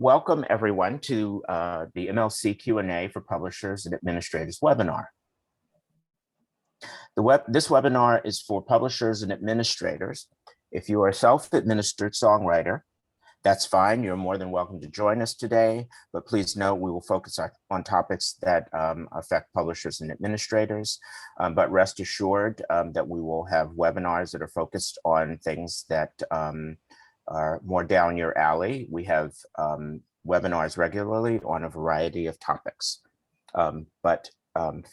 Welcome everyone to the MLC Q&A for Publishers and Administrators webinar. This webinar is for publishers and administrators. If you are a self-administered songwriter, that's fine. You're more than welcome to join us today, but please note we will focus on topics that affect publishers and administrators. But rest assured that we will have webinars that are focused on things that are more down your alley. We have webinars regularly on a variety of topics, but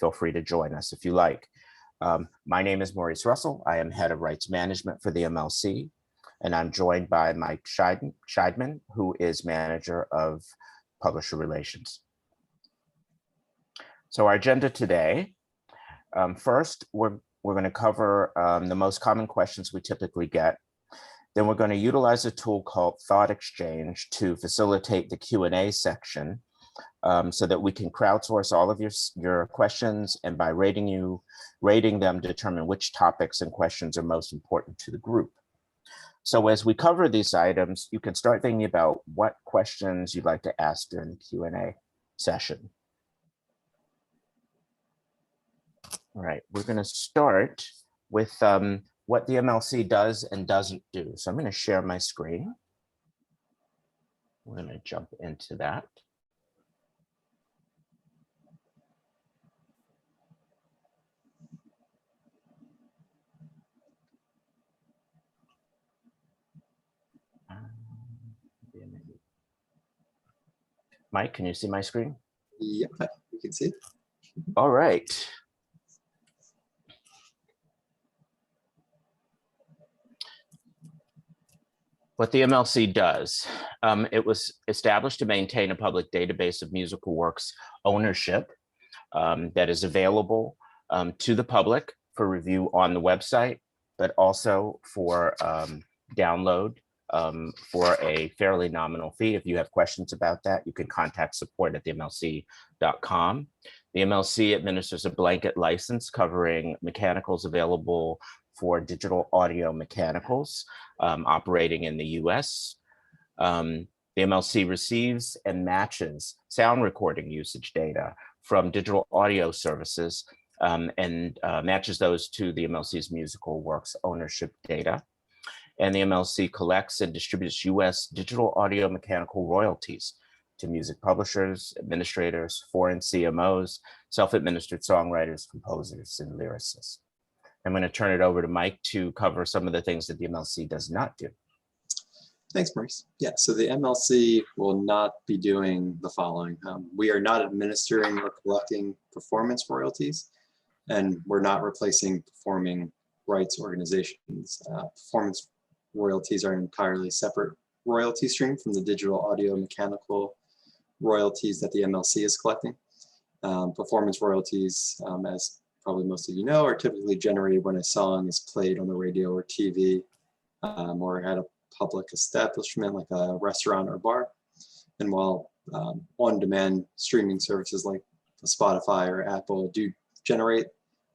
feel free to join us if you like. My name is Maurice Russell. I am Head of Rights Management for the MLC, and I'm joined by Mike Scheidman, who is Manager of Publisher Relations. So our agenda today, first, we're going to cover the most common questions we typically get. Then we're going to utilize a tool called Thought Exchange to facilitate the Q&A section so that we can crowdsource all of your questions, and by rating them, determine which topics and questions are most important to the group. So as we cover these items, you can start thinking about what questions you'd like to ask during the Q&A session. All right, we're going to start with what the MLC does and doesn't do. So I'm going to share my screen. We're going to jump into that. Mike, can you see my screen? Yep, you can see it. All right. What the MLC does, it was established to maintain a public database of musical works ownership that is available to the public for review on the website, but also for download for a fairly nominal fee. If you have questions about that, you can contact support@themlc.com. The MLC administers a blanket license covering mechanicals available for digital audio mechanicals operating in the US. The MLC receives and matches sound recording usage data from digital audio services and matches those to the MLC's musical works ownership data. And the MLC collects and distributes US digital audio mechanical royalties to music publishers, administrators, foreign CMOs, self-administered songwriters, composers, and lyricists. I'm going to turn it over to Mike to cover some of the things that the MLC does not do. Thanks, Maurice. Yeah, so the MLC will not be doing the following. We are not administering or collecting performance royalties, and we're not replacing performing rights organizations. Performance royalties are an entirely separate royalty stream from the digital audio mechanical royalties that the MLC is collecting. Performance royalties, as probably most of you know, are typically generated when a song is played on the radio or TV or at a public establishment like a restaurant or bar. And while on-demand streaming services like Spotify or Apple do generate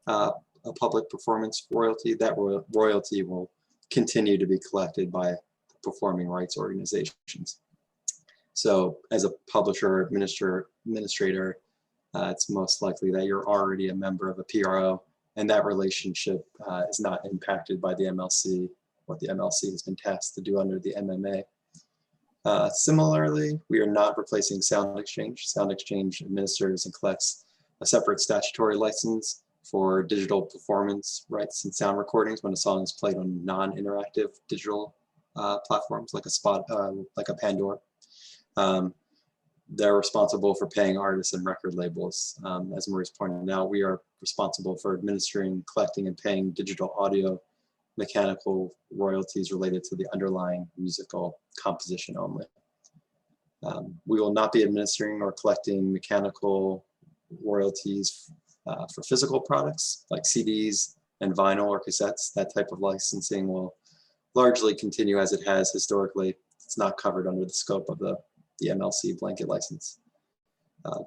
a public performance royalty, that royalty will continue to be collected by performing rights organizations. So as a publisher or administrator, it's most likely that you're already a member of a PRO, and that relationship is not impacted by the MLC, what the MLC has been tasked to do under the MMA. Similarly, we are not replacing Sound Exchange. Sound Exchange administers and collects a separate statutory license for digital performance rights and sound recordings when a song is played on non-interactive digital platforms like a Pandora. They're responsible for paying artists and record labels. As Maurice pointed out, we are responsible for administering, collecting, and paying digital audio mechanical royalties related to the underlying musical composition only. We will not be administering or collecting mechanical royalties for physical products like CDs and vinyl or cassettes. That type of licensing will largely continue as it has historically. It's not covered under the scope of the MLC blanket license.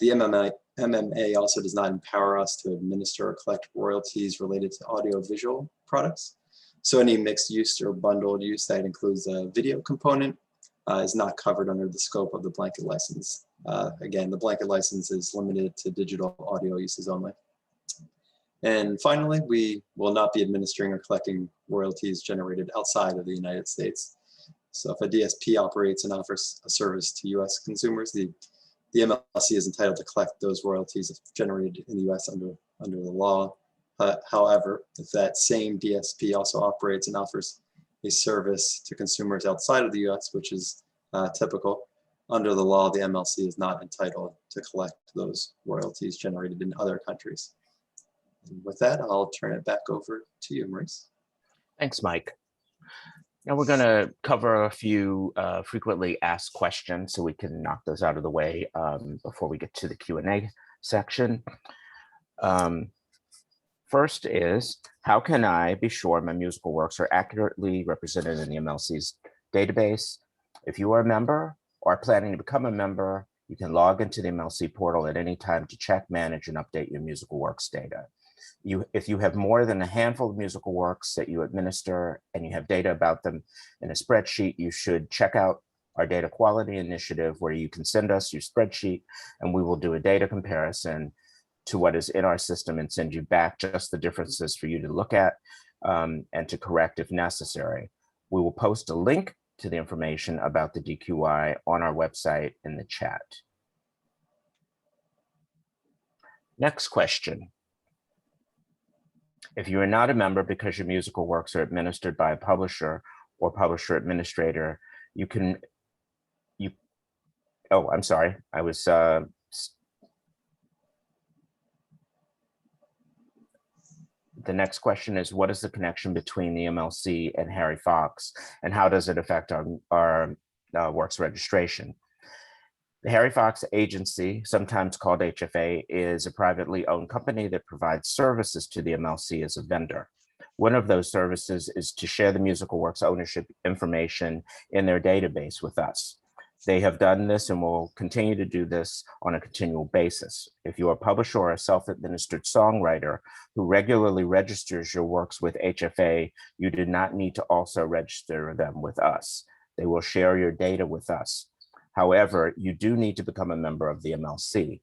The MMA also does not empower us to administer or collect royalties related to audio-visual products. So any mixed use or bundled use that includes a video component is not covered under the scope of the blanket license. Again, the blanket license is limited to digital audio uses only. And finally, we will not be administering or collecting royalties generated outside of the United States. So if a DSP operates and offers a service to US consumers, the MLC is entitled to collect those royalties generated in the US under the law. However, if that same DSP also operates and offers a service to consumers outside of the US, which is typical, under the law, the MLC is not entitled to collect those royalties generated in other countries. And with that, I'll turn it back over to you, Maurice. Thanks, Mike. Now we're going to cover a few frequently asked questions so we can knock those out of the way before we get to the Q&A section. First is, how can I be sure my musical works are accurately represented in the MLC's database? If you are a member or planning to become a member, you can log into the MLC portal at any time to check, manage, and update your musical works data. If you have more than a handful of musical works that you administer and you have data about them in a spreadsheet, you should check out our data quality initiative, where you can send us your spreadsheet and we will do a data comparison to what is in our system and send you back just the differences for you to look at and to correct if necessary. We will post a link to the information about the DQI on our website in the chat. Next question. If you are not a member because your musical works are administered by a publisher or publisher administrator, oh, I'm sorry. I was, the next question is, what is the connection between the MLC and Harry Fox, and how does it affect our works registration? The Harry Fox Agency, sometimes called HFA, is a privately owned company that provides services to the MLC as a vendor. One of those services is to share the musical works ownership information in their database with us. They have done this and will continue to do this on a continual basis. If you are a publisher or a self-administered songwriter who regularly registers your works with HFA, you do not need to also register them with us. They will share your data with us. However, you do need to become a member of the MLC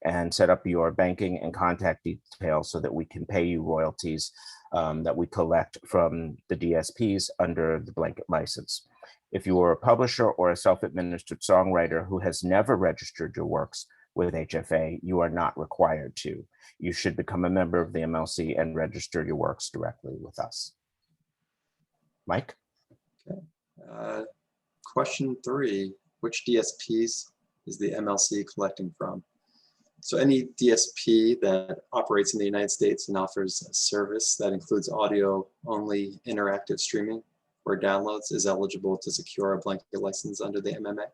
and set up your banking and contact details so that we can pay you royalties that we collect from the DSPs under the blanket license. If you are a publisher or a self-administered songwriter who has never registered your works with HFA, you are not required to. You should become a member of the MLC and register your works directly with us. Mike? Okay. Question 3. Which DSPs is the MLC collecting from? So any DSP that operates in the United States and offers a service that includes audio-only interactive streaming or downloads is eligible to secure a blanket license under the MMA.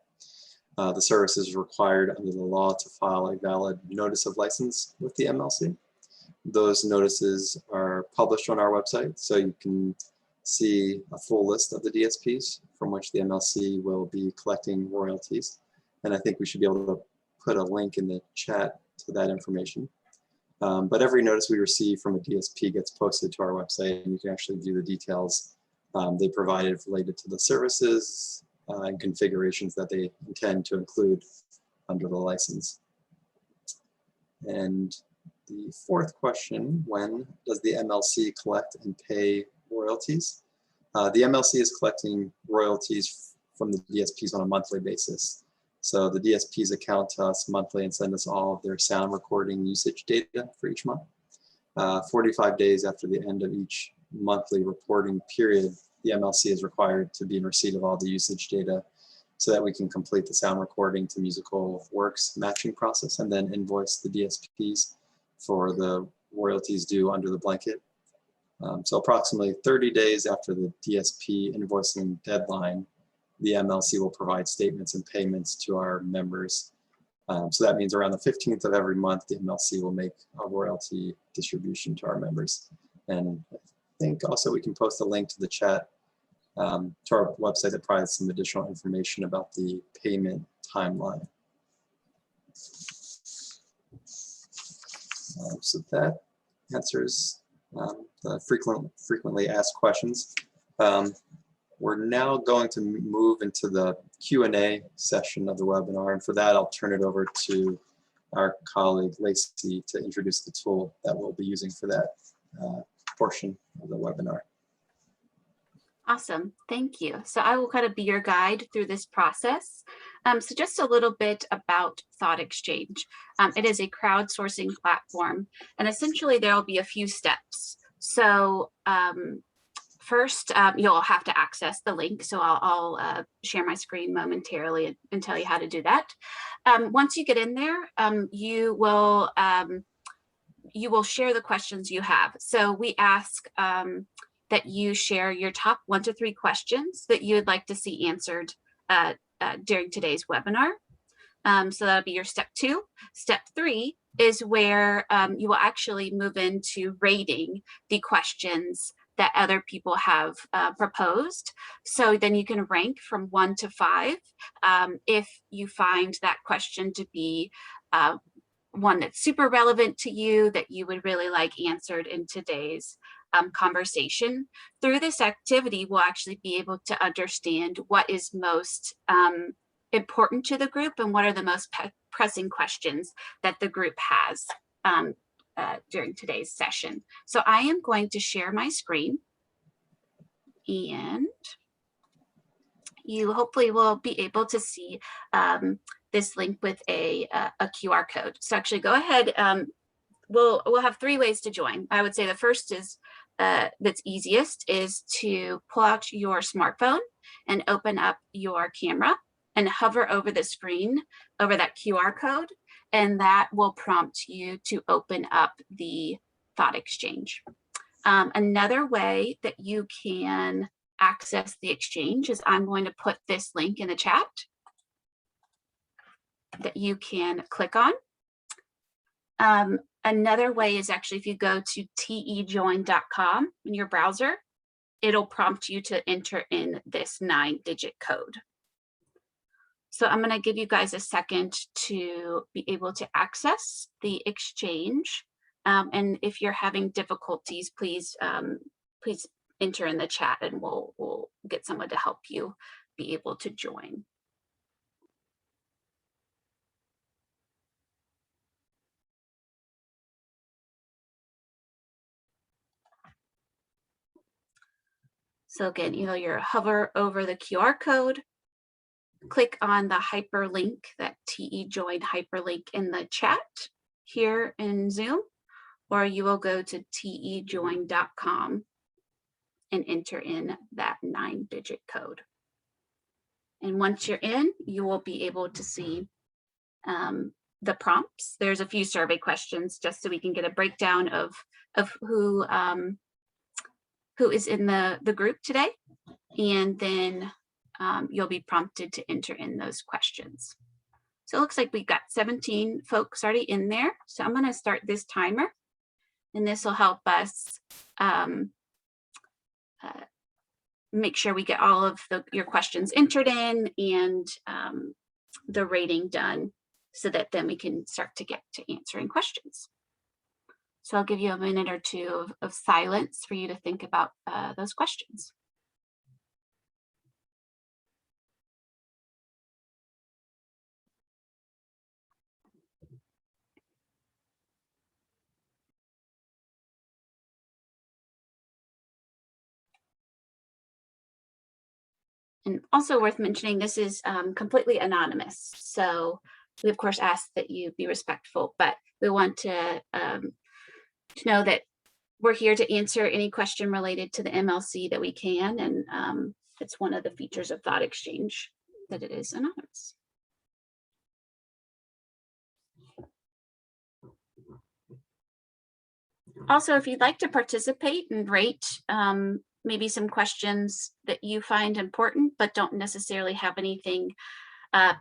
The service is required under the law to file a valid notice of license with the MLC. Those notices are published on our website, so you can see a full list of the DSPs from which the MLC will be collecting royalties. And I think we should be able to put a link in the chat to that information. But every notice we receive from a DSP gets posted to our website, and you can actually view the details they provided related to the services and configurations that they intend to include under the license. And the fourth question, when does the MLC collect and pay royalties? The MLC is collecting royalties from the DSPs on a monthly basis. So the DSPs account to us monthly and send us all of their sound recording usage data for each month. 45 days after the end of each monthly reporting period, the MLC is required to be in receipt of all the usage data so that we can complete the sound recording to musical works matching process and then invoice the DSPs for the royalties due under the blanket. So approximately 30 days after the DSP invoicing deadline, the MLC will provide statements and payments to our members. So that means around the 15th of every month, the MLC will make a royalty distribution to our members. And I think also we can post a link to the chat to our website that provides some additional information about the payment timeline. So that answers the frequently asked questions. we're now going to move into the Q&A session of the webinar. And for that, I'll turn it over to our colleague Lacey to introduce the tool that we'll be using for that portion of the webinar. Awesome, thank you. So I will kind of be your guide through this process. So just a little bit about Thought Exchange. It is a crowdsourcing platform, and essentially there will be a few steps. So first, you'll have to access the link. So I'll share my screen momentarily and tell you how to do that. Once you get in there, you will share the questions you have. So we ask that you share your top 1 to 3 questions that you would like to see answered during today's webinar. So that'll be your step 2. Step 3 is where you will actually move into rating the questions that other people have proposed. So then you can rank from 1 to 5 if you find that question to be one that's super relevant to you, that you would really like answered in today's conversation. Through this activity, we'll actually be able to understand what is most important to the group and what are the most pressing questions that the group has during today's session. So I am going to share my screen, and you hopefully will be able to see this link with a QR code. So actually go ahead. We'll have 3 ways to join. I would say the first is that's easiest is to pull out your smartphone and open up your camera and hover over the screen over that QR code, and that will prompt you to open up the Thought Exchange. Another way that you can access the exchange is I'm going to put this link in the chat that you can click on. Another way is actually if you go to tejoin.com in your browser, it'll prompt you to enter in this 9-digit code. So I'm going to give you guys a second to be able to access the exchange. And if you're having difficulties, please enter in the chat and we'll get someone to help you be able to join. So again, you'll hover over the QR code, click on the hyperlink, that TEJoin hyperlink in the chat here in Zoom, or you will go to tejoin.com and enter in that 9-digit code. And once you're in, you will be able to see the prompts. There's a few survey questions just so we can get a breakdown of who is in the group today. And then you'll be prompted to enter in those questions. So it looks like we've got 17 folks already in there. So I'm going to start this timer, and this will help us make sure we get all of your questions entered in and the rating done so that then we can start to get to answering questions. So I'll give you a minute or two of silence for you to think about those questions. And also worth mentioning, this is completely anonymous. So we of course ask that you be respectful, but we want to know that we're here to answer any question related to the MLC that we can. And it's one of the features of Thought Exchange that it is anonymous. Also, if you'd like to participate and rate maybe some questions that you find important, but don't necessarily have anything, a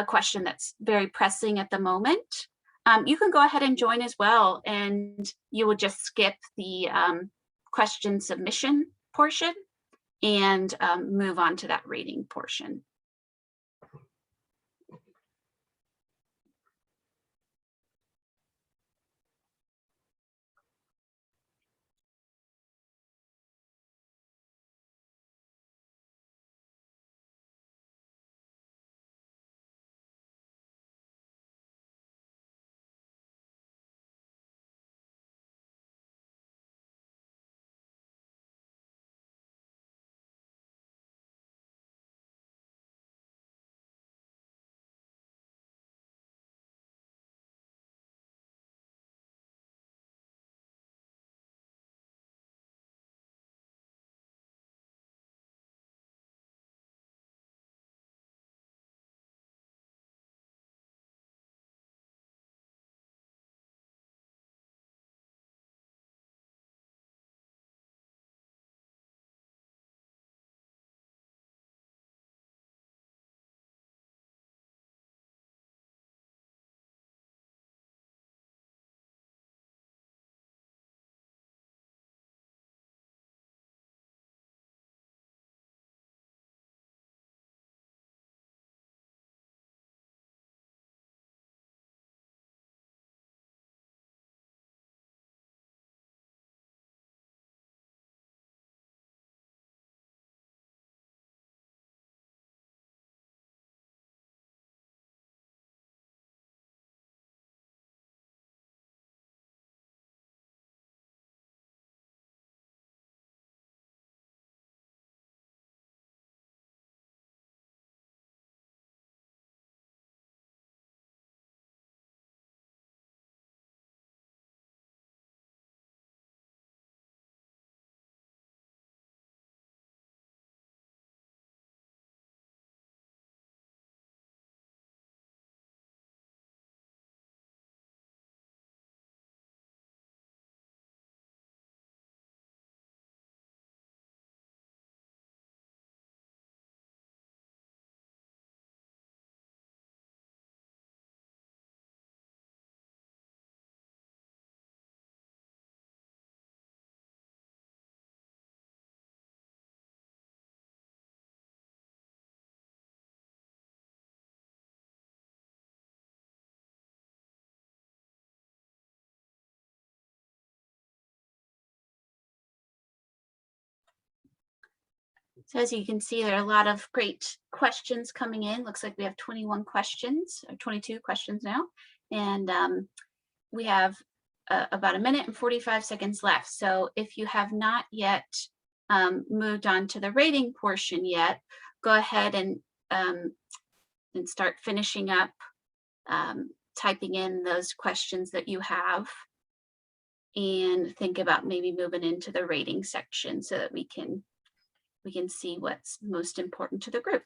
question that's very pressing at the moment, you can go ahead and join as well. And you will just skip the question submission portion and move on to that rating portion. So as you can see, there are a lot of great questions coming in. Looks like we have 21 questions, or 22 questions now. And we have about a minute and 45 seconds left. So if you have not yet moved on to the rating portion yet, go ahead and start finishing up typing in those questions that you have, and think about maybe moving into the rating section so that we can see what's most important to the group.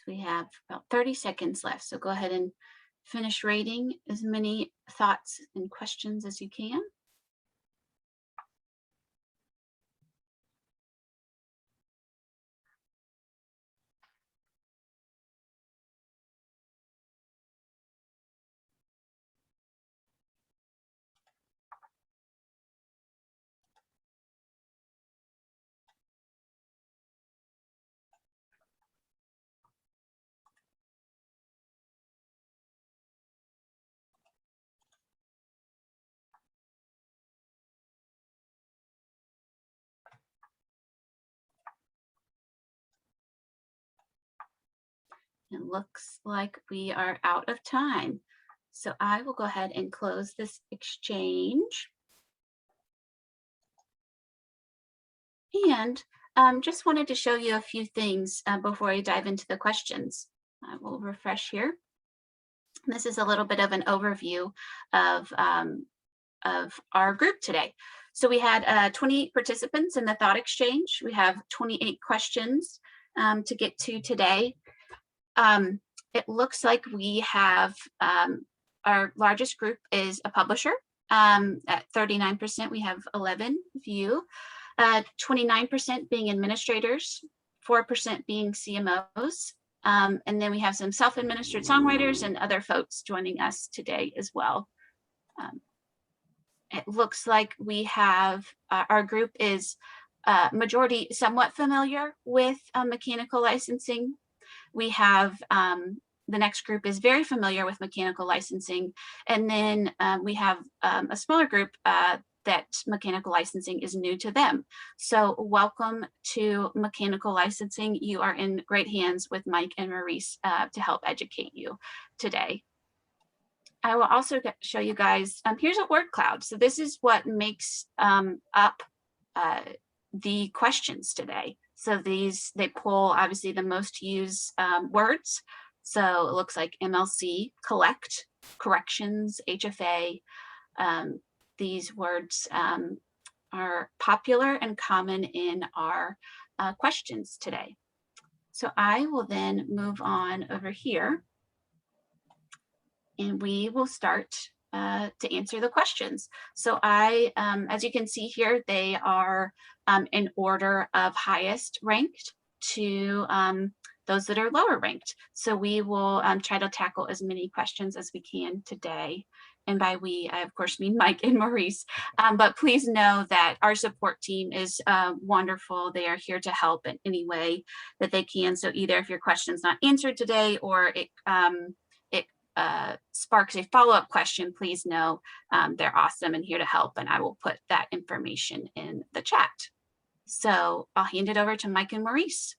We have about 30 seconds left, so go ahead and finish rating as many thoughts and questions as you can. It looks like we are out of time. So I will go ahead and close this exchange. And just wanted to show you a few things before I dive into the questions. I will refresh here. This is a little bit of an overview of our group today. So we had 28 participants in the thought exchange. We have 28 questions to get to today. It looks like we have our largest group is a publisher. At 39%, we have 11 of you, 29% being administrators, 4% being CMOs, and then we have some self-administered songwriters and other folks joining us today as well. It looks like we have our group is majority somewhat familiar with mechanical licensing. We have the next group is very familiar with mechanical licensing. And then we have a smaller group that mechanical licensing is new to them. So welcome to mechanical licensing. You are in great hands with Mike and Maurice to help educate you today. I will also show you guys, here's a word cloud. So this is what makes up the questions today. So these, they pull obviously the most used words. So it looks like MLC, collect, corrections, HFA. These words are popular and common in our questions today. So I will then move on over here and we will start to answer the questions. So as you can see here, they are in order of highest ranked to those that are lower ranked. So we will try to tackle as many questions as we can today. And by we, I of course mean Mike and Maurice. But please know that our support team is wonderful. They are here to help in any way that they can. So either if your question's not answered today or it sparks a follow-up question, please know they're awesome and here to help, and I will put that information in the chat. So I'll hand it over to Mike and Maurice.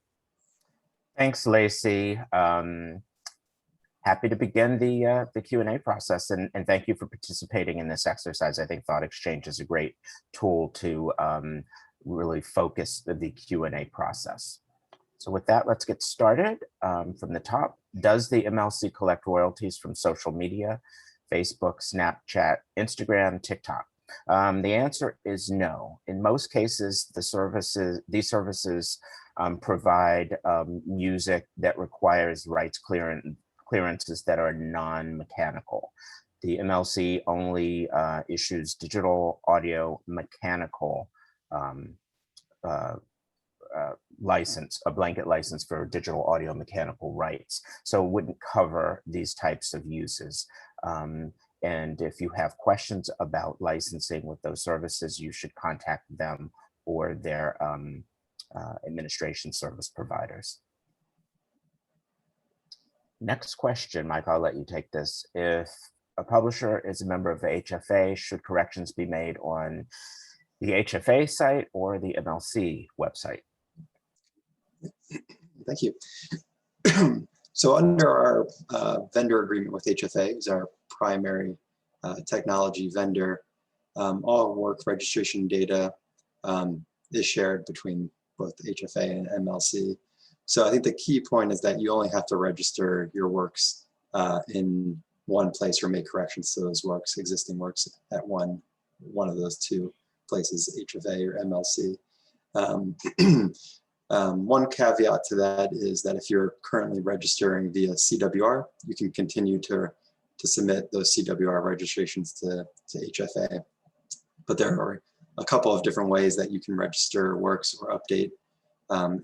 Thanks, Lacey. Happy to begin the Q&A process, and thank you for participating in this exercise. I think Thought Exchange is a great tool to really focus the Q&A process. So with that, let's get started from the top. Does the MLC collect royalties from social media, Facebook, Snapchat, Instagram, TikTok? The answer is no. In most cases, these services provide music that requires rights clearances that are non-mechanical. The MLC only issues digital audio mechanical license, a blanket license for digital audio mechanical rights. So it wouldn't cover these types of uses. And if you have questions about licensing with those services, you should contact them or their administration service providers. Next question, Mike, I'll let you take this. If a publisher is a member of the HFA, should corrections be made on the HFA site or the MLC website? Thank you. So under our vendor agreement with HFA, who's our primary technology vendor, all work registration data is shared between both HFA and MLC. So I think the key point is that you only have to register your works in one place or make corrections to those works, existing works at one of those two places, HFA or MLC. One caveat to that is that if you're currently registering via CWR, you can continue to submit those CWR registrations to HFA. But there are a couple of different ways that you can register works or update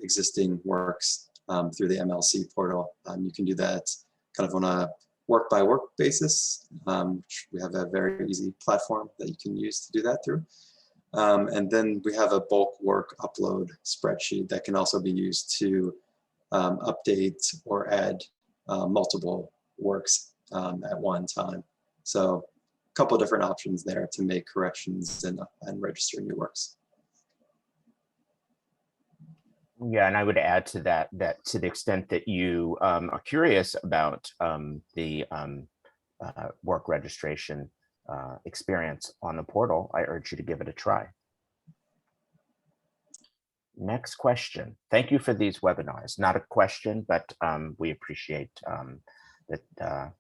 existing works through the MLC portal. You can do that kind of on a work by work basis. We have a very easy platform that you can use to do that through. And then we have a bulk work upload spreadsheet that can also be used to update or add multiple works at one time. So a couple of different options there to make corrections and register new works. Yeah, and I would add to that, that to the extent that you are curious about the work registration experience on the portal, I urge you to give it a try. Next question. Thank you for these webinars. Not a question, but we appreciate that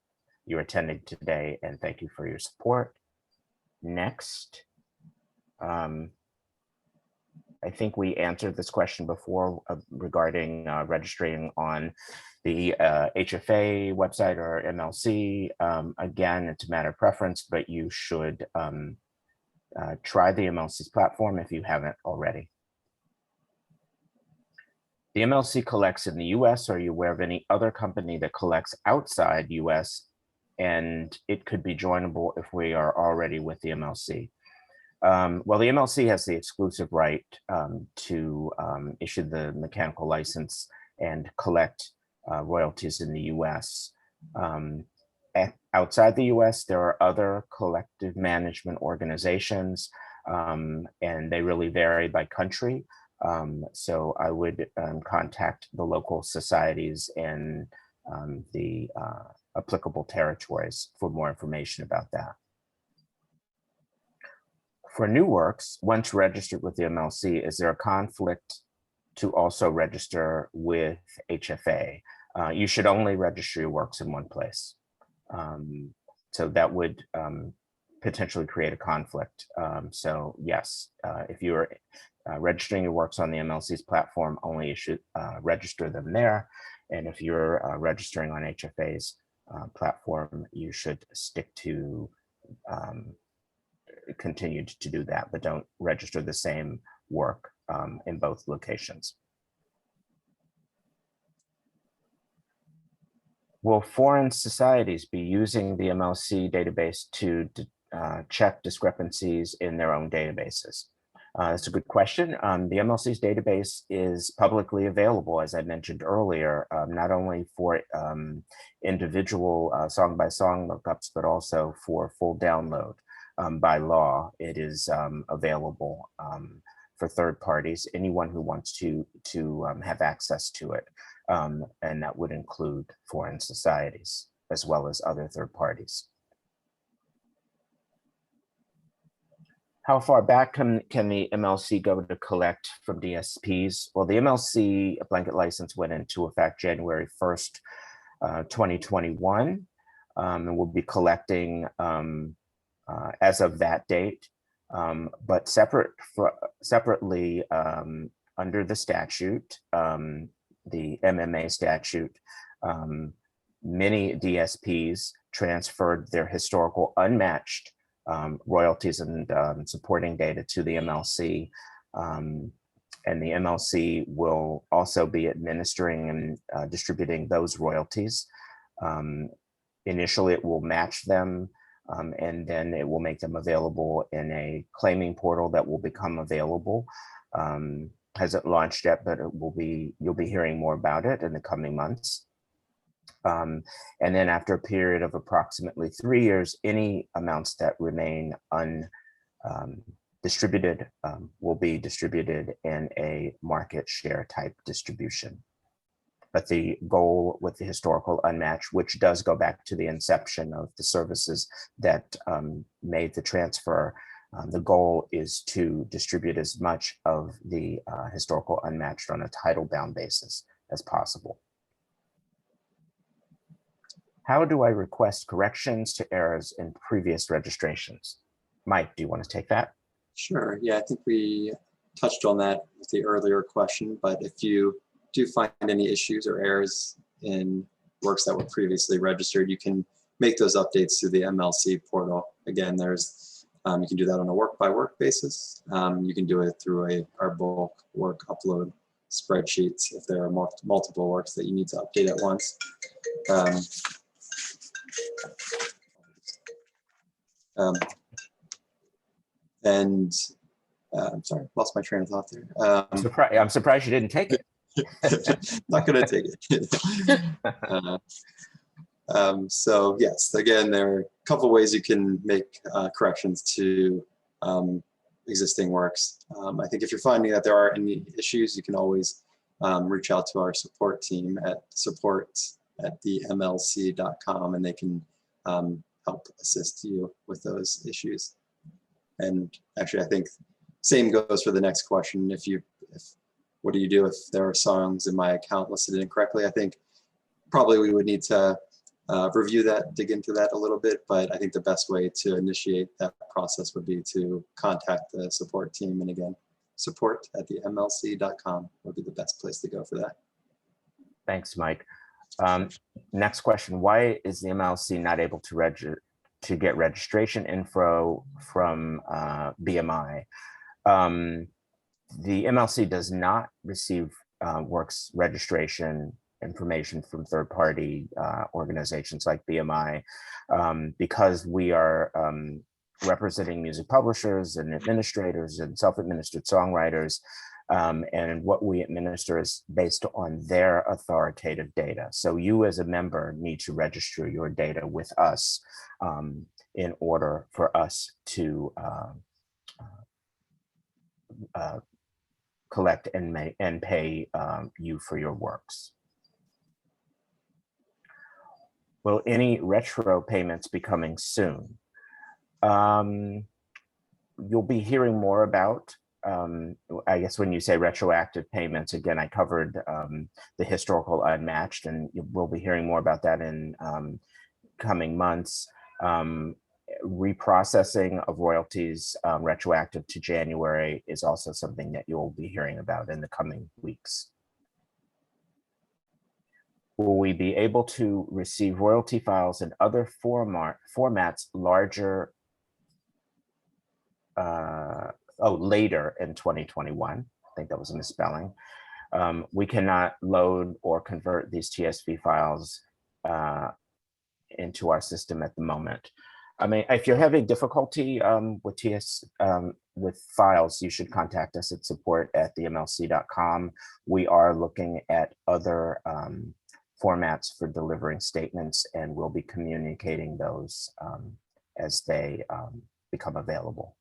you're attending today, and thank you for your support. Next. I think we answered this question before regarding registering on the HFA website or MLC. Again, it's a matter of preference, but you should try the MLC's platform if you haven't already. The MLC collects in the US. Are you aware of any other company that collects outside US? And it could be joinable if we are already with the MLC. Well, the MLC has the exclusive right to issue the mechanical license and collect royalties in the US. Outside the US, there are other collective management organizations, and they really vary by country. So I would contact the local societies and the applicable territories for more information about that. For new works, once registered with the MLC, is there a conflict to also register with HFA? You should only register your works in one place. So that would potentially create a conflict. So yes, if you're registering your works on the MLC's platform, only you should register them there. And if you're registering on HFA's platform, you should stick to continue to do that, but don't register the same work in both locations. Will foreign societies be using the MLC database to check discrepancies in their own databases? That's a good question. The MLC's database is publicly available, as I mentioned earlier, not only for individual song-by-song lookups, but also for full download. By law, it is available for third parties, anyone who wants to have access to it. And that would include foreign societies as well as other third parties. How far back can the MLC go to collect from DSPs? Well, the MLC blanket license went into effect January 1st, 2021, and we'll be collecting as of that date. But separately, under the statute, the MMA statute, many DSPs transferred their historical unmatched royalties and supporting data to the MLC. And the MLC will also be administering and distributing those royalties. Initially, it will match them, and then it will make them available in a claiming portal that will become available. Hasn't launched yet, but you'll be hearing more about it in the coming months. And then after a period of approximately 3 years, any amounts that remain undistributed will be distributed in a market share type distribution. But the goal with the historical unmatched, which does go back to the inception of the services that made the transfer, the goal is to distribute as much of the historical unmatched on a title bound basis as possible. How do I request corrections to errors in previous registrations? Mike, do you want to take that? Sure. Yeah, I think we touched on that with the earlier question, but if you do find any issues or errors in works that were previously registered, you can make those updates through the MLC portal. Again, there's you can do that on a work by work basis. You can do it through our bulk work upload spreadsheets if there are multiple works that you need to update at once. I'm sorry, lost my train of thought there. I'm surprised you didn't take it. Not going to take it. So yes, again, there are a couple ways you can make corrections to existing works. I think if you're finding that there are any issues, you can always reach out to our support team at support@themlc.com, and they can help assist you with those issues. And actually, I think same goes for the next question. What do you do if there are songs in my account listed incorrectly? I think probably we would need to review that, dig into that a little bit, but I think the best way to initiate that process would be to contact the support team. And again, support@themlc.com would be the best place to go for that. Thanks, Mike. Next question, why is the MLC not able to get registration info from BMI? The MLC does not receive works registration information from third-party organizations like BMI because we are representing music publishers and administrators and self-administered songwriters, and what we administer is based on their authoritative data. So you as a member need to register your data with us in order for us to collect and pay you for your works. Will any retro payments be coming soon? You'll be hearing more about, I guess when you say retroactive payments, again, I covered the historical unmatched, and we'll be hearing more about that in coming months. Reprocessing of royalties retroactive to January is also something that you'll be hearing about in the coming weeks. Will we be able to receive royalty files in other formats larger, later in 2021? I think that was a misspelling. We cannot load or convert these TSV files into our system at the moment. I mean, if you're having difficulty with files, you should contact us at support@themlc.com. We are looking at other formats for delivering statements, and we'll be communicating those as they become available.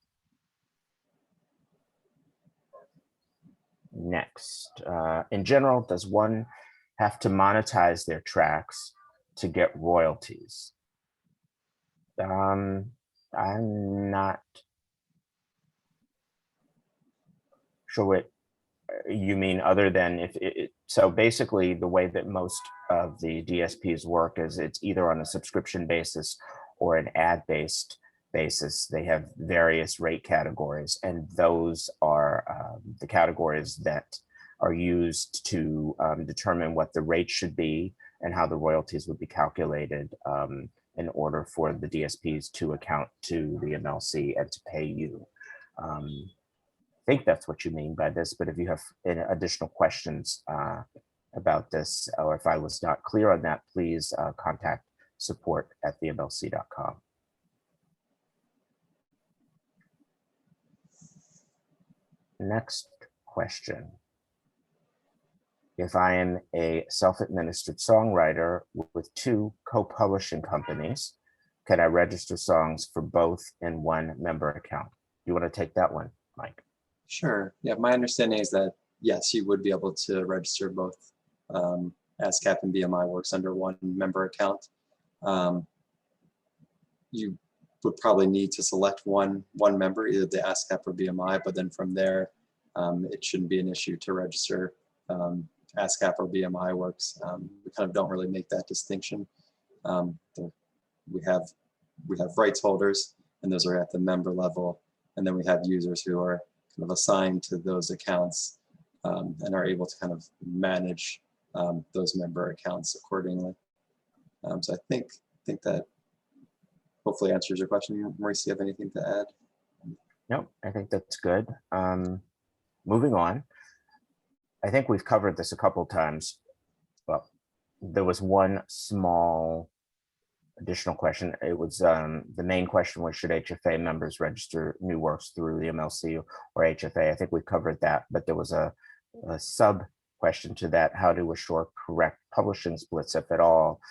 Next, in general, does one have to monetize their tracks to get royalties? I'm not sure what you mean other than if so basically the way that most of the DSPs work is it's either on a subscription basis or an ad-based basis. They have various rate categories, and those are the categories that are used to determine what the rate should be and how the royalties would be calculated in order for the DSPs to account to the MLC and to pay you. I think that's what you mean by this, but if you have any additional questions about this, or if I was not clear on that, please contact support@themlc.com. Next question. If I am a self-administered songwriter with 2 co-publishing companies, can I register songs for both in one member account? You want to take that one, Mike? Sure. Yeah, my understanding is that, yes, you would be able to register both ASCAP and BMI works under one member account. You would probably need to select one member, either the ASCAP or BMI, but then from there, it shouldn't be an issue to register ASCAP or BMI works. We kind of don't really make that distinction. We have rights holders, and those are at the member level, and then we have users who are kind of assigned to those accounts and are able to kind of manage those member accounts accordingly. So I think that hopefully answers your question. Maurice, do you have anything to add? No, I think that's good. Moving on. I think we've covered this a couple times. Well, there was one small additional question. It was the main question was, should HFA members register new works through the MLC or HFA? I think we covered that, but there was a sub question to that: how to assure correct publishing splits, if at all.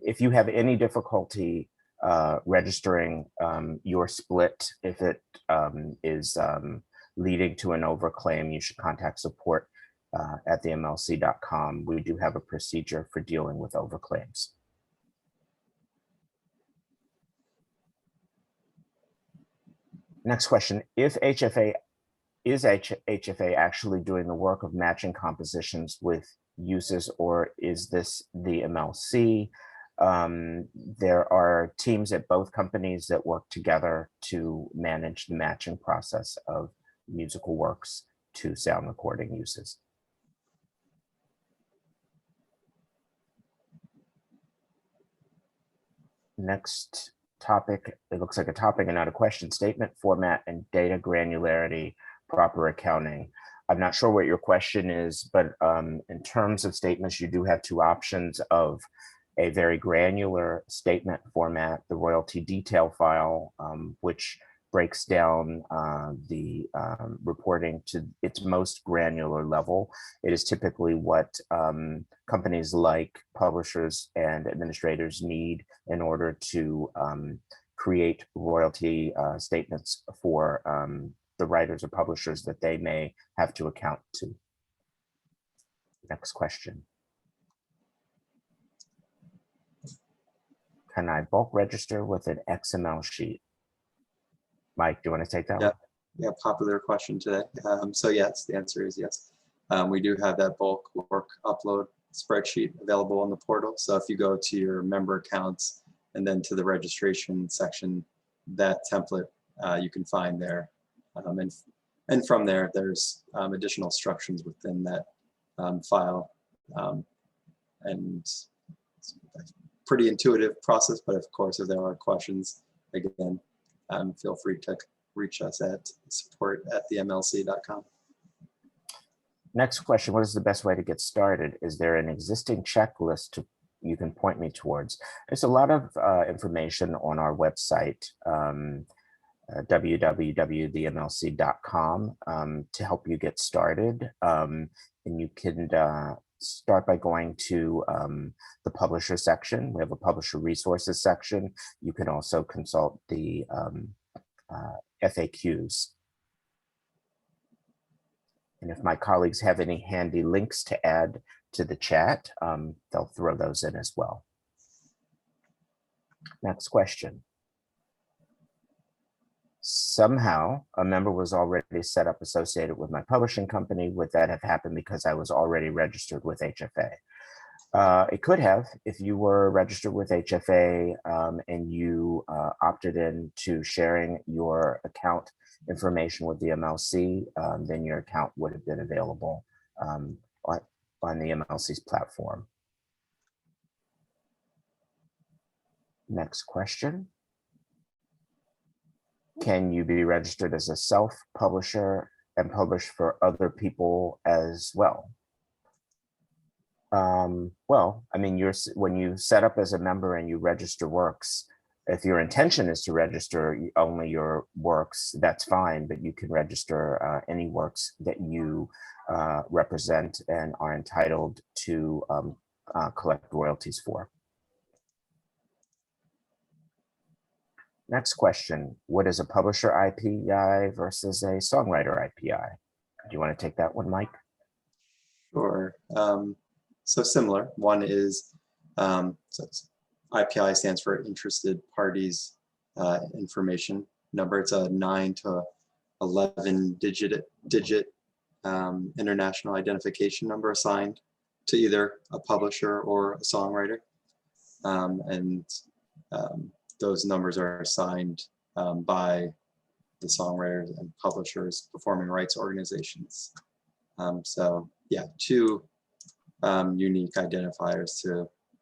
If you have any difficulty registering your split, if it is leading to an overclaim, you should contact support at themlc.com. We do have a procedure for dealing with overclaims. Next question: if HFA HFA actually doing the work of matching compositions with uses, or is this the MLC? There are teams at both companies that work together to manage the matching process of musical works to sound recording uses. Next topic, it looks like a topic and not a question: statement format and data granularity, proper accounting. I'm not sure what your question is, but in terms of statements, you do have 2 options of a very granular statement format, the royalty detail file, which breaks down the reporting to its most granular level. It is typically what companies like publishers and administrators need in order to create royalty statements for the writers or publishers that they may have to account to. Next question. Can I bulk register with an XML sheet? Mike, do you want to take that one? Yeah, popular question today. So yes, the answer is yes. We do have that bulk work upload spreadsheet available on the portal. So if you go to your member accounts and then to the registration section, that template you can find there. And from there, there's additional instructions within that file. And it's a pretty intuitive process, but of course, if there are questions, again, feel free to reach us at support@themlc.com. Next question: what is the best way to get started? Is there an existing checklist you can point me towards? There's a lot of information on our website, www.themlc.com, to help you get started. And you can start by going to the publisher section. We have a publisher resources section. You can also consult the FAQs. And if my colleagues have any handy links to add to the chat, they'll throw those in as well. Next question. Somehow, a member was already set up associated with my publishing company. Would that have happened because I was already registered with HFA? It could have, if you were registered with HFA and you opted in to sharing your account information with the MLC, then your account would have been available on the MLC's platform. Next question. Can you be registered as a self-publisher and publish for other people as well? Well, I mean, when you set up as a member and you register works, if your intention is to register only your works, that's fine, but you can register any works that you represent and are entitled to collect royalties for. Next question, what is a publisher IPI versus a songwriter IPI? Do you want to take that one, Mike? Sure. So similar. One is, IPI stands for Interested Parties Information Number. It's a 9 to 11 digit international identification number assigned to either a publisher or a songwriter. Those numbers are assigned by the songwriters and publishers, performing rights organizations. So yeah, two unique identifiers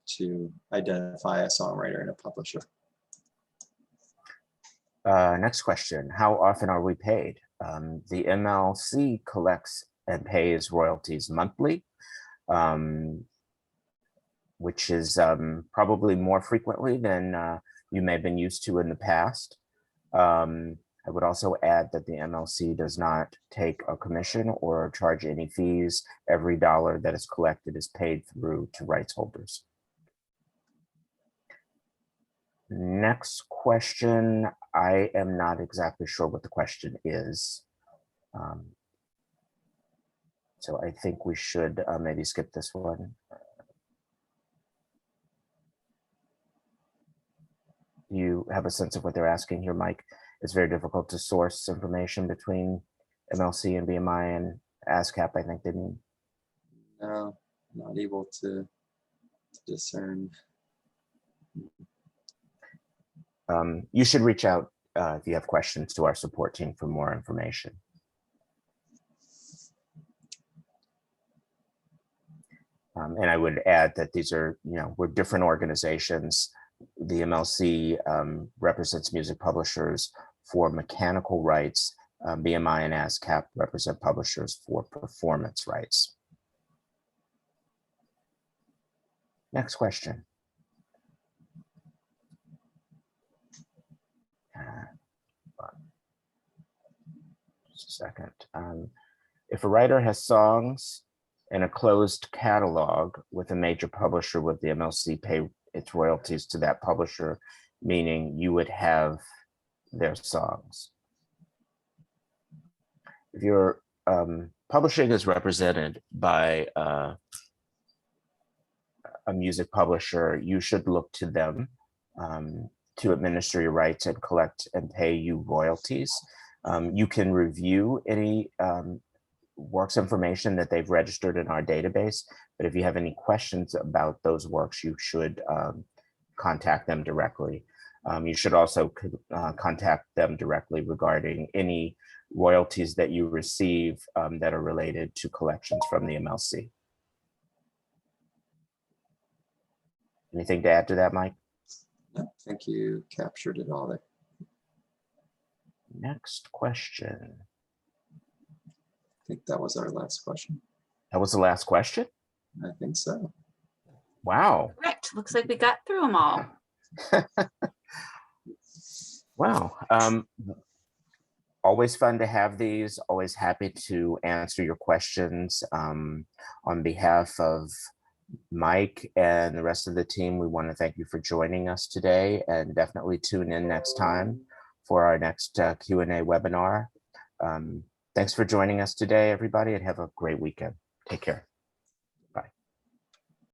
to identify a songwriter and a publisher. Next question, how often are we paid? The MLC collects and pays royalties monthly, which is probably more frequently than you may have been used to in the past. I would also add that the MLC does not take a commission or charge any fees. Every dollar that is collected is paid through to rights holders. Next question, I am not exactly sure what the question is. So I think we should maybe skip this one. You have a sense of what they're asking here, Mike? It's very difficult to source information between MLC and BMI and ASCAP, I think, didn't you? No, not able to discern. You should reach out if you have questions to our support team for more information. And I would add that these are, we're different organizations. The MLC represents music publishers for mechanical rights. BMI and ASCAP represent publishers for performance rights. Next question. Just a second. If a writer has songs in a closed catalog with a major publisher, would the MLC pay its royalties to that publisher, meaning you would have their songs? If your publishing is represented by a music publisher, you should look to them to administer your rights and collect and pay you royalties. You can review any works information that they've registered in our database, but if you have any questions about those works, you should contact them directly. You should also contact them directly regarding any royalties that you receive that are related to collections from the MLC. Anything to add to that, Mike? I think you captured it all there. Next question. I think that was our last question. That was the last question? I think so. Wow. Correct. Looks like we got through them all. Wow. Always fun to have these, always happy to answer your questions. On behalf of Mike and the rest of the team, we want to thank you for joining us today, and definitely tune in next time for our next Q&A webinar. Thanks for joining us today, everybody, and have a great weekend. Take care.